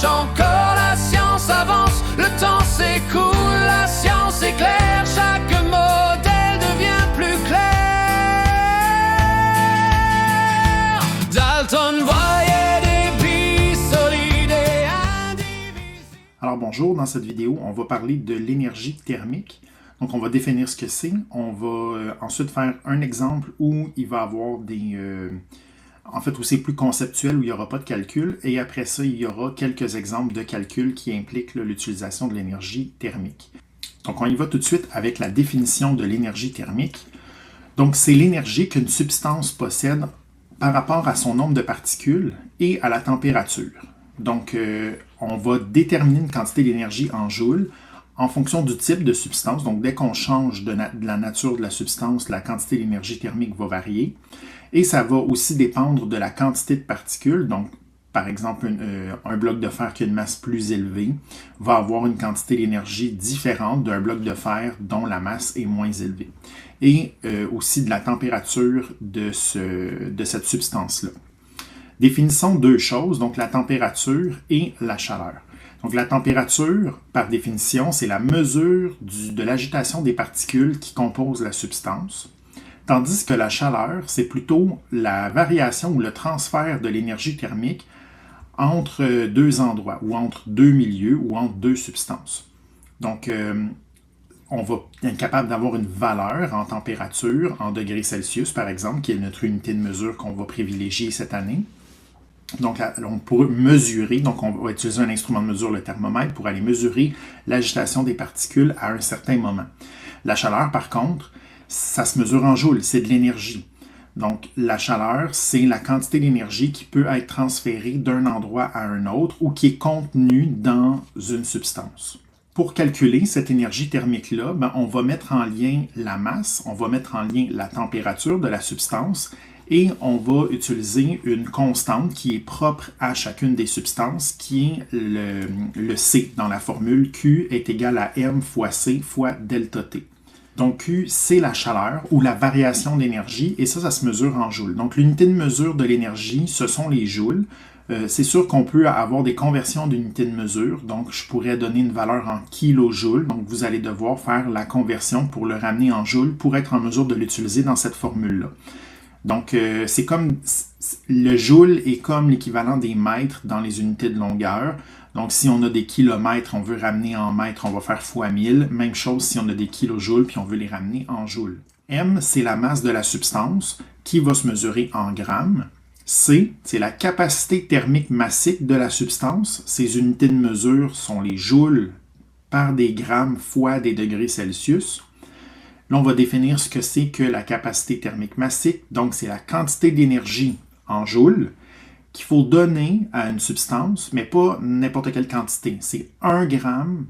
marche encore, la science avance, le temps s'écoule, la science éclaire, chaque modèle devient plus clair. Dalton voyait des billes solides et indivisibles. Alors bonjour, dans cette vidéo, on va parler de l'énergie thermique. Donc on va définir ce que c'est. On va ensuite faire un exemple où il va y avoir des... où c'est plus conceptuel, où il n'y aura pas de calcul. Et après ça, il y aura quelques exemples de calcul qui impliquent l'utilisation de l'énergie thermique. Donc on y va tout de suite avec la définition de l'énergie thermique. Donc c'est l'énergie qu'une substance possède par rapport à son nombre de particules et à la température. Donc on va déterminer une quantité d'énergie en joules en fonction du type de substance. Donc dès qu'on change de la nature de la substance, la quantité d'énergie thermique va varier. Et ça va aussi dépendre de la quantité de particules. Donc, par exemple, un bloc de fer qui a une masse plus élevée va avoir une quantité d'énergie différente d'un bloc de fer dont la masse est moins élevée. Et aussi de la température de cette substance-là. Définissons deux choses, donc la température et la chaleur. Donc la température, par définition, c'est la mesure de l'agitation des particules qui composent la substance. Tandis que la chaleur, c'est plutôt la variation ou le transfert de l'énergie thermique entre deux endroits, ou entre deux milieux, ou entre deux substances. Donc, on va être capable d'avoir une valeur en température, en degrés Celsius, par exemple, qui est notre unité de mesure qu'on va privilégier cette année. Donc, on pourrait mesurer, donc on va utiliser un instrument de mesure, le thermomètre, pour aller mesurer l'agitation des particules à un certain moment. La chaleur, par contre, ça se mesure en joules, c'est de l'énergie. Donc, la chaleur, c'est la quantité d'énergie qui peut être transférée d'un endroit à un autre ou qui est contenue dans une substance. Pour calculer cette énergie thermique-là, on va mettre en lien la masse, on va mettre en lien la température de la substance et on va utiliser une constante qui est propre à chacune des substances, qui est le C dans la formule Q est égal à M fois C fois delta T. Donc Q, c'est la chaleur ou la variation d'énergie et ça se mesure en joules. Donc l'unité de mesure de l'énergie, ce sont les joules. C'est sûr qu'on peut avoir des conversions d'unités de mesure. Donc je pourrais donner une valeur en kilojoules. Donc vous allez devoir faire la conversion pour le ramener en joules pour être en mesure de l'utiliser dans cette formule-là. Donc c'est comme le joule est comme l'équivalent des mètres dans les unités de longueur. Donc, si on a des kilomètres, on veut ramener en mètres, on va faire fois 1000. Même chose si on a des kilojoules, puis on veut les ramener en joules. M, c'est la masse de la substance qui va se mesurer en grammes. C, c'est la capacité thermique massique de la substance. Ces unités de mesure sont les joules par des grammes fois des degrés Celsius. Là, on va définir ce que c'est que la capacité thermique massique. Donc, c'est la quantité d'énergie en joules qu'il faut donner à une substance, mais pas n'importe quelle quantité. C'est 1 gramme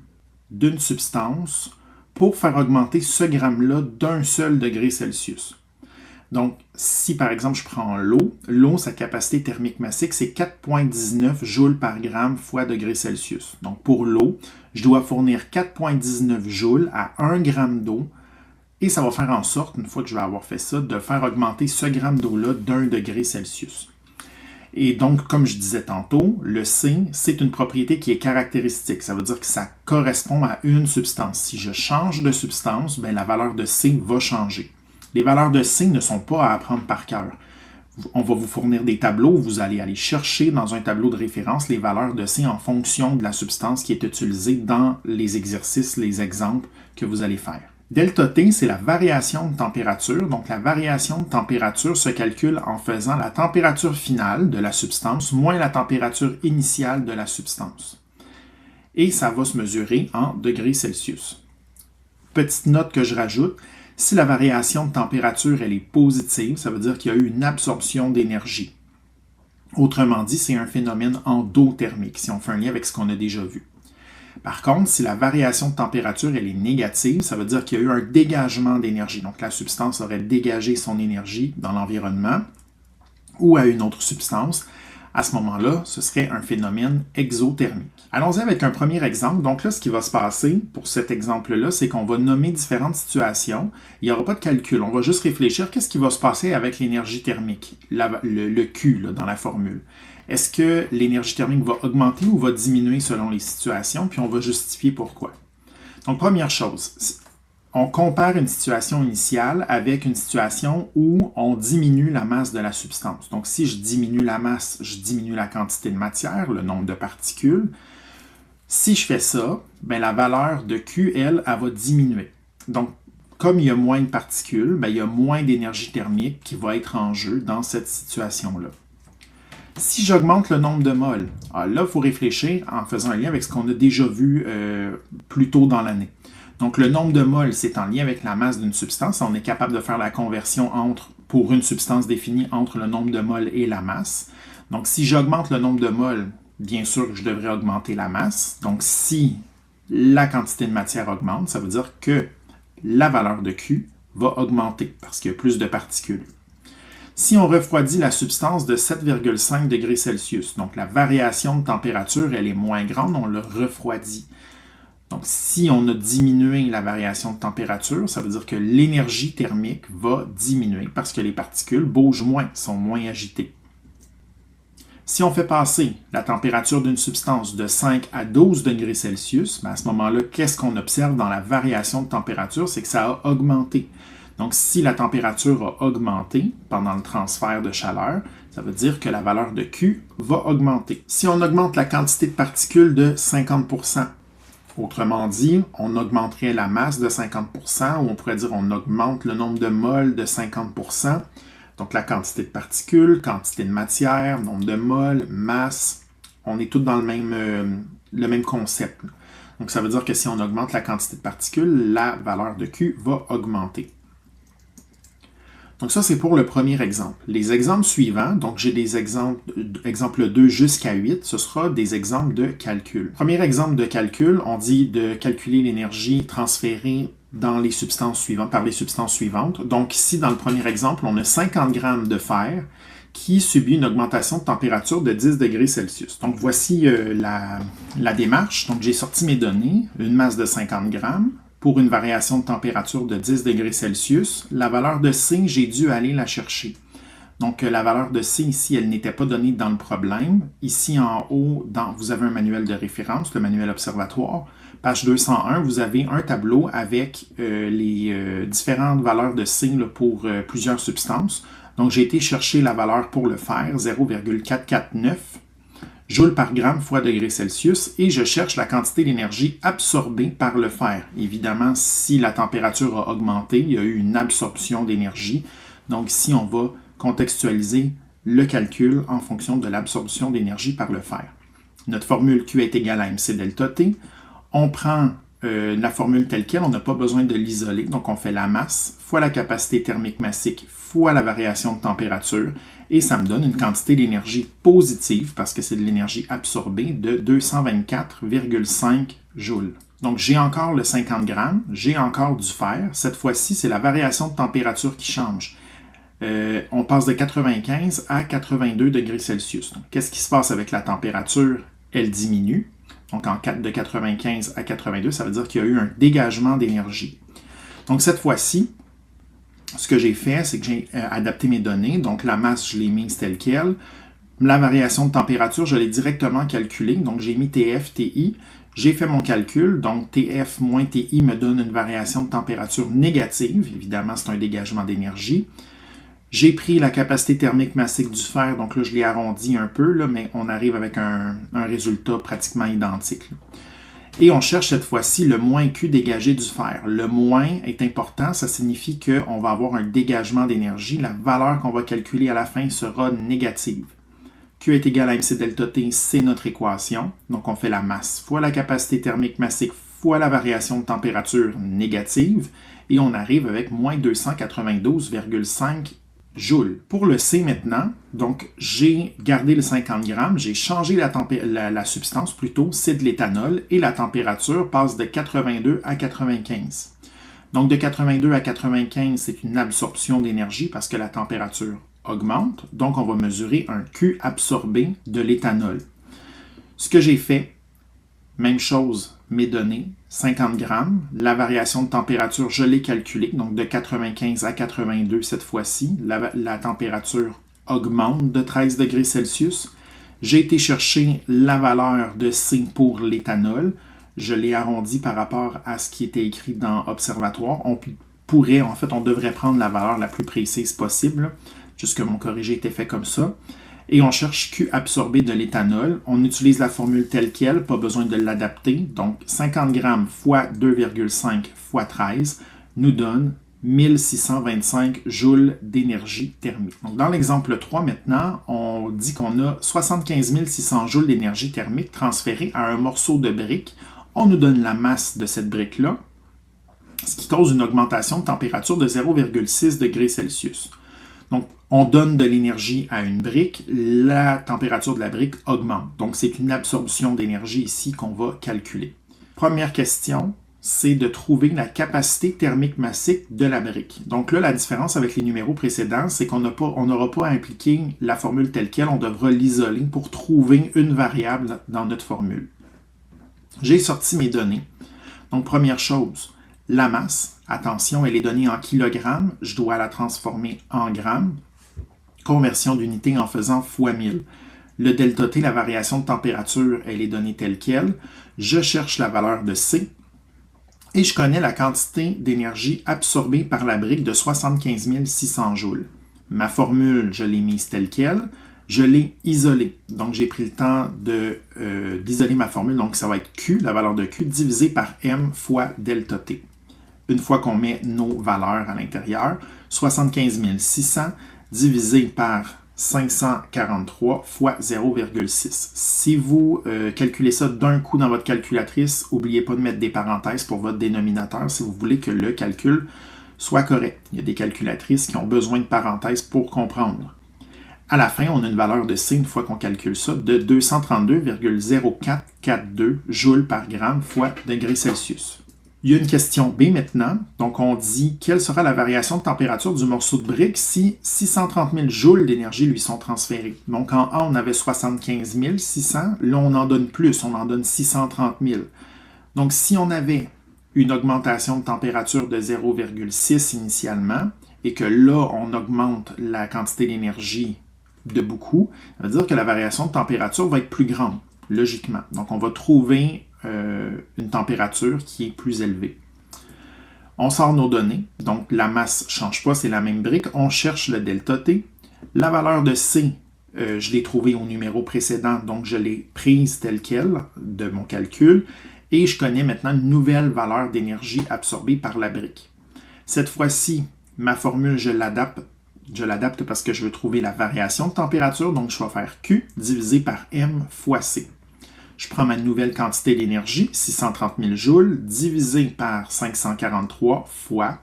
d'une substance pour faire augmenter ce gramme-là d'un seul degré Celsius. Donc, si par exemple je prends l'eau, sa capacité thermique massique, c'est 4,19 joules par gramme fois degré Celsius. Donc, pour l'eau, je dois fournir 4,19 joules à 1 gramme d'eau et ça va faire en sorte, une fois que je vais avoir fait ça, de faire augmenter ce gramme d'eau-là d'1 degré Celsius. Et donc, comme je disais tantôt, le C, c'est une propriété qui est caractéristique. Ça veut dire que ça correspond à une substance. Si je change de substance, la valeur de C va changer. Les valeurs de C ne sont pas à apprendre par cœur. On va vous fournir des tableaux. Vous allez aller chercher dans un tableau de référence les valeurs de C en fonction de la substance qui est utilisée dans les exercices, les exemples que vous allez faire. Delta T, c'est la variation de température. Donc, la variation de température se calcule en faisant la température finale de la substance moins la température initiale de la substance. Et ça va se mesurer en degrés Celsius. Petite note que je rajoute, si la variation de température elle est positive, ça veut dire qu'il y a eu une absorption d'énergie. Autrement dit, c'est un phénomène endothermique, si on fait un lien avec ce qu'on a déjà vu. Par contre, si la variation de température elle est négative, ça veut dire qu'il y a eu un dégagement d'énergie. Donc, la substance aurait dégagé son énergie dans l'environnement ou à une autre substance. À ce moment-là, ce serait un phénomène exothermique. Allons-y avec un premier exemple. Donc là, ce qui va se passer pour cet exemple-là, c'est qu'on va nommer différentes situations. Il n'y aura pas de calcul. On va juste réfléchir qu'est-ce qui va se passer avec l'énergie thermique, le Q là, dans la formule. Est-ce que l'énergie thermique va augmenter ou va diminuer selon les situations? Puis on va justifier pourquoi. Donc, première chose, on compare une situation initiale avec une situation où on diminue la masse de la substance. Donc, si je diminue la masse, je diminue la quantité de matière, le nombre de particules. Si je fais ça, bien, la valeur de Q, elle va diminuer. Donc, comme il y a moins de particules, bien, il y a moins d'énergie thermique qui va être en jeu dans cette situation-là. Si j'augmente le nombre de moles, là, il faut réfléchir en faisant un lien avec ce qu'on a déjà vu plus tôt dans l'année. Donc, le nombre de moles, c'est en lien avec la masse d'une substance. On est capable de faire la conversion pour une substance définie entre le nombre de moles et la masse. Donc, si j'augmente le nombre de moles, bien sûr que je devrais augmenter la masse. Donc, si la quantité de matière augmente, ça veut dire que la valeur de Q va augmenter parce qu'il y a plus de particules. Si on refroidit la substance de 7,5 degrés Celsius, donc la variation de température, elle est moins grande, on le refroidit. Donc, si on a diminué la variation de température, ça veut dire que l'énergie thermique va diminuer parce que les particules bougent moins, sont moins agitées. Si on fait passer la température d'une substance de 5 à 12 degrés Celsius, à ce moment-là, qu'est-ce qu'on observe dans la variation de température? C'est que ça a augmenté. Donc, si la température a augmenté pendant le transfert de chaleur, ça veut dire que la valeur de Q va augmenter. Si on augmente la quantité de particules de 50%, autrement dit, on augmenterait la masse de 50%, ou on pourrait dire on augmente le nombre de moles de 50%. Donc, la quantité de particules, quantité de matière, nombre de moles, masse, on est tous dans le même concept. Donc, ça veut dire que si on augmente la quantité de particules, la valeur de Q va augmenter. Donc, ça, c'est pour le premier exemple. Les exemples suivants, donc j'ai des exemples 2 jusqu'à 8, ce sera des exemples de calcul. Premier exemple de calcul, on dit de calculer l'énergie transférée dans les substances suivantes, par les substances suivantes. Donc ici, dans le premier exemple, on a 50 grammes de fer qui subit une augmentation de température de 10 degrés Celsius. Donc voici la démarche. Donc j'ai sorti mes données, une masse de 50 grammes pour une variation de température de 10 degrés Celsius. La valeur de C, j'ai dû aller la chercher. Donc la valeur de C ici, elle n'était pas donnée dans le problème. Ici en haut, vous avez un manuel de référence, le manuel observatoire. Page 201, vous avez un tableau avec les différentes valeurs de C pour plusieurs substances. Donc, j'ai été chercher la valeur pour le fer, 0,449 joules par gramme fois degré Celsius, et je cherche la quantité d'énergie absorbée par le fer. Évidemment, si la température a augmenté, il y a eu une absorption d'énergie. Donc, ici, on va contextualiser le calcul en fonction de l'absorption d'énergie par le fer. Notre formule Q est égale à mc delta T. On prend la formule telle quelle, on n'a pas besoin de l'isoler, donc on fait la masse fois la capacité thermique massique fois la variation de température, et ça me donne une quantité d'énergie positive, parce que c'est de l'énergie absorbée, de 224,5 joules. Donc j'ai encore le 50 grammes, j'ai encore du fer, cette fois-ci c'est la variation de température qui change. On passe de 95 à 82 degrés Celsius. Qu'est-ce qui se passe avec la température? Elle diminue. Donc, de 95 à 82, ça veut dire qu'il y a eu un dégagement d'énergie. Donc, cette fois-ci, ce que j'ai fait, c'est que j'ai adapté mes données. Donc, la masse, je l'ai mise telle quelle. La variation de température, je l'ai directement calculée. Donc, j'ai mis TF, TI. J'ai fait mon calcul. Donc, TF moins TI me donne une variation de température négative. Évidemment, c'est un dégagement d'énergie. J'ai pris la capacité thermique massique du fer, donc là je l'ai arrondi un peu, là, mais on arrive avec un résultat pratiquement identique. Et on cherche cette fois-ci le moins Q dégagé du fer. Le moins est important, ça signifie qu'on va avoir un dégagement d'énergie. La valeur qu'on va calculer à la fin sera négative. Q est égal à mc delta T, c'est notre équation. Donc on fait la masse fois la capacité thermique massique fois la variation de température négative, et on arrive avec moins 292,5 joules. Pour le C maintenant, donc j'ai gardé le 50 grammes, j'ai changé la substance plutôt, c'est de l'éthanol, et la température passe de 82 à 95. Donc de 82 à 95, c'est une absorption d'énergie parce que la température augmente, donc on va mesurer un Q absorbé de l'éthanol. Ce que j'ai fait, même chose, mes données, 50 grammes. La variation de température, je l'ai calculée, donc de 95 à 82 cette fois-ci. La température augmente de 13 degrés Celsius. J'ai été chercher la valeur de C pour l'éthanol. Je l'ai arrondi par rapport à ce qui était écrit dans Observatoire. On devrait prendre la valeur la plus précise possible, juste que mon corrigé était fait comme ça. Et on cherche Q absorbé de l'éthanol. On utilise la formule telle qu'elle, pas besoin de l'adapter. Donc 50 grammes fois 2,5 fois 13 nous donne 1625 joules d'énergie thermique. Donc, dans l'exemple 3, maintenant, on dit qu'on a 75 600 joules d'énergie thermique transférée à un morceau de brique. On nous donne la masse de cette brique-là, ce qui cause une augmentation de température de 0,6 degrés Celsius. Donc, on donne de l'énergie à une brique, la température de la brique augmente. Donc, c'est une absorption d'énergie ici qu'on va calculer. Première question, c'est de trouver la capacité thermique massique de la brique. Donc là, la différence avec les numéros précédents, c'est qu'on n'aura pas à impliquer la formule telle qu'elle, on devra l'isoler pour trouver une variable dans notre formule. J'ai sorti mes données. Donc, première chose, la masse, attention, elle est donnée en kilogrammes, je dois la transformer en grammes. Conversion d'unité en faisant fois 1000. Le delta T, la variation de température, elle est donnée telle qu'elle. Je cherche la valeur de C. Et je connais la quantité d'énergie absorbée par la brique de 75 600 joules. Ma formule, je l'ai mise telle qu'elle. Je l'ai isolée. Donc, j'ai pris le temps d'isoler ma formule. Donc, ça va être Q, la valeur de Q, divisé par M fois delta T. Une fois qu'on met nos valeurs à l'intérieur, 75 600 divisé par 543 fois 0,6. Si vous calculez ça d'un coup dans votre calculatrice, n'oubliez pas de mettre des parenthèses pour votre dénominateur si vous voulez que le calcul soit correct. Il y a des calculatrices qui ont besoin de parenthèses pour comprendre. À la fin, on a une valeur de C, une fois qu'on calcule ça, de 232,0442 joules par gramme fois degré Celsius. Il y a une question B maintenant. Donc, on dit quelle sera la variation de température du morceau de brique si 630 000 joules d'énergie lui sont transférés. Donc, en A, on avait 75 600. Là, on en donne plus. On en donne 630 000. Donc, si on avait une augmentation de température de 0,6 initialement et que là, on augmente la quantité d'énergie de beaucoup, ça veut dire que la variation de température va être plus grande, logiquement. Donc, on va trouver une température qui est plus élevée. On sort nos données, donc la masse ne change pas, c'est la même brique. On cherche le delta T. La valeur de C, je l'ai trouvée au numéro précédent, donc je l'ai prise telle qu'elle de mon calcul. Et je connais maintenant une nouvelle valeur d'énergie absorbée par la brique. Cette fois-ci, ma formule, je l'adapte parce que je veux trouver la variation de température, donc je vais faire Q divisé par M fois C. Je prends ma nouvelle quantité d'énergie, 630 000 joules, divisé par 543 fois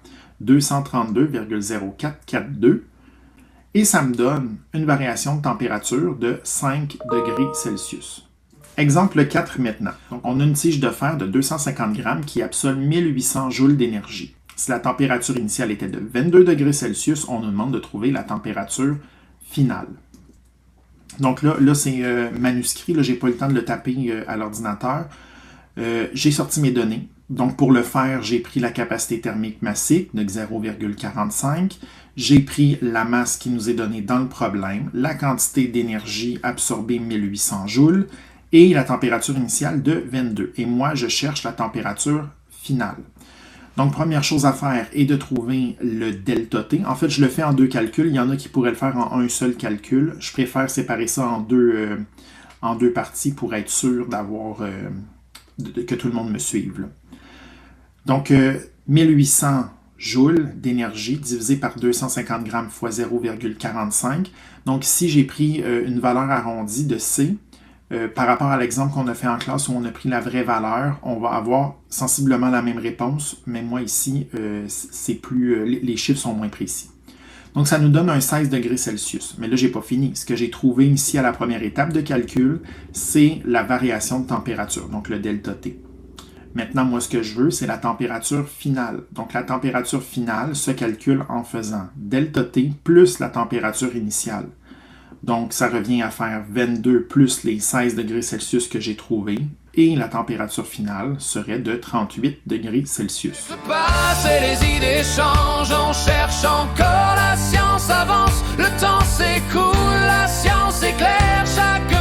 232,0442, et ça me donne une variation de température de 5 degrés Celsius. Exemple 4 maintenant. Donc, on a une tige de fer de 250 grammes qui absorbe 1800 joules d'énergie. Si la température initiale était de 22 degrés Celsius, on nous demande de trouver la température finale. Donc là c'est manuscrit, là, je n'ai pas eu le temps de le taper à l'ordinateur. J'ai sorti mes données. Donc pour le faire, j'ai pris la capacité thermique massique de 0,45. J'ai pris la masse qui nous est donnée dans le problème, la quantité d'énergie absorbée 1800 joules et la température initiale de 22. Et moi, je cherche la température finale. Donc, première chose à faire est de trouver le delta T. En fait, je le fais en deux calculs. Il y en a qui pourraient le faire en un seul calcul. Je préfère séparer ça en deux parties pour être sûr que tout le monde me suive, là. Donc, 1800 joules d'énergie divisé par 250 grammes fois 0,45. Donc, ici, j'ai pris une valeur arrondie de C. Par rapport à l'exemple qu'on a fait en classe où on a pris la vraie valeur, on va avoir sensiblement la même réponse, mais moi ici, les chiffres sont moins précis. Donc ça nous donne un 16 degrés Celsius. Mais là, je n'ai pas fini. Ce que j'ai trouvé ici à la première étape de calcul, c'est la variation de température, donc le delta T. Maintenant, moi, ce que je veux, c'est la température finale. Donc la température finale se calcule en faisant delta T plus la température initiale. Donc, ça revient à faire 22 plus les 16 degrés Celsius que j'ai trouvés. Et la température finale serait de 38 degrés Celsius. Se passe et les idées changent, on cherche encore, la science avance, le temps s'écoule, la science éclaire chaque